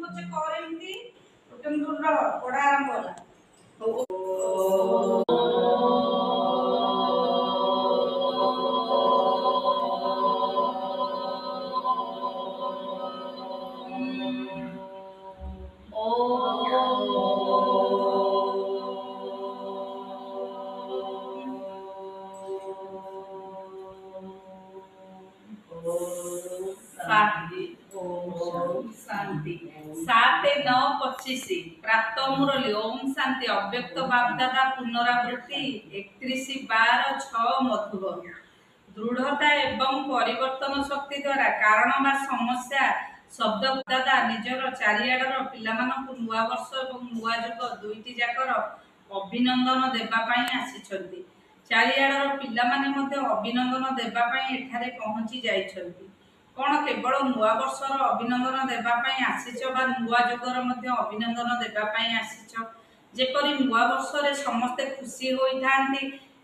ପଛେ କରେ ଏମିତି କିନ୍ତୁ ପଢା ଆରମ୍ଭ ହେଲା। शांति 7-9-25 प्राप्त मुरली ओम शांति अव्यक्त बापदादा पुनरावृत्ति 31-12-6 मधुबन दृढ़ता एवं परिवर्तन शक्ति द्वारा कारण बा समस्या शब्द दादा निजर चारिआडर पिलामानकु नुआ वर्ष एवं नुआ जुग दुईटी जाकर अभिनंदन देबा पई आसीछंती। चारिआडर पिलामाने मध्ये अभिनंदन देबा पई एठारे पहुंची जाइछंती। कौन केवल नुआ वर्षर अभिनंदन देवाई आसीच बा नुआ जुगर मध्य अभिनंदन देवाई आसीच जेपरी नुआ वर्षरे समस्ते खुशी होता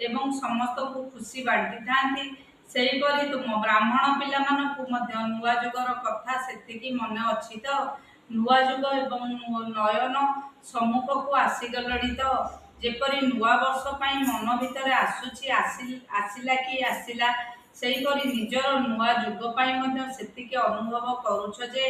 एवं समस्त को खुशी बांटी था सेहीपरि तुम ब्राह्मण पिला नुआ जुगर कथा से मन अच्छी तो नुआ जुग एवं नयन सम्मुख को आसीगलणी तो जेपरी नुआ वर्ष पाई मन भितर आसुची आसिला कि आसिला सेहीपरि निजर नुआ जुग पाई सेतिके अनुभव करूछ जे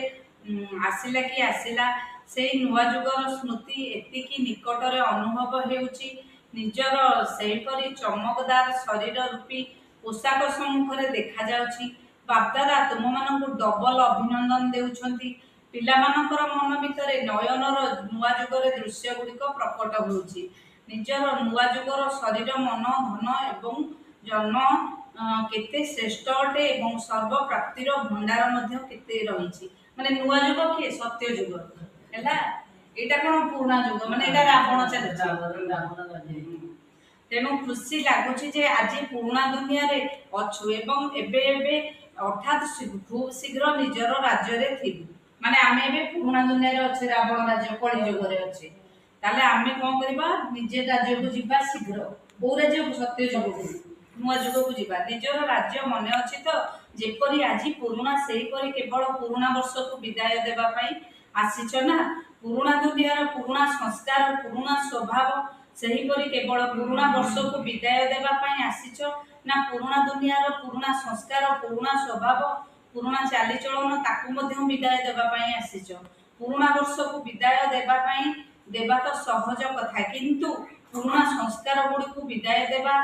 आसिला कि आसिला से नुआ जुगर स्मृति एतिकी निकटरे अनुभव हेउची निजर सेहीपरि चमकदार शरीर रूपी पोशाक सम्मुखरे देखा जाउची। बापदादा तुम मानकु डबल अभिनंदन देउछंती। पिलामानकर मन भितरे नयनर नुआ जुगर दृश्य गुड़िक प्रकट होउची। निजर नुआ जुगर शरीर मन धन एवं जन्म केते श्रेष्ठ अटे एवं सर्व प्राप्तिर भंडार मध्य केते रहिछि माने नुआ जुग के सत्य जुग हैला एटा कोन पुराना जुग माने एटा रावण चलछि तेणु खुशी लागुछि जे आज पुराना दुनिया रे अछु एवं एबे एबे अर्थात खूब शीघ्र निजर राज्य रे थिबु माने आमे एबे पुराना दुनिया रे अछि रावण राज्य कଳି जुग रे अछि ताले आमे कोन करबा निजे राज्य को जिबा शीघ्र ओ राज्य सत्य जुग को नुआ जुग को जीवा निजर राज्य मन अच्छी तो जेपरी आज पुराना सेहीपरि केवल पुराना वर्ष को विदाय देवा पई आसीछ ना पुराना दुनिया पुराना संस्कार पुराना स्वभाव सेहीपरि केवल पुराना वर्ष को विदाय देवा पई आसीछ ना पुराना दुनिया पुराना संस्कार पुराना स्वभाव पुराना चालीचलन ताकू मध्य विदाय देवा पई आसीछ पुराना वर्ष को विदाय देवा पई देवा तो सहज कथा किंतु पुराना संस्कार गुड़ी को विदाय देवा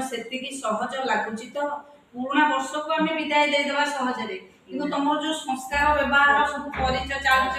सेतिकी सहज लगुच तो पुराना वर्ष को आम विदाय देदेवा सहजरे किंतु तुम जो संस्कार व्यवहार सब परिचय चाल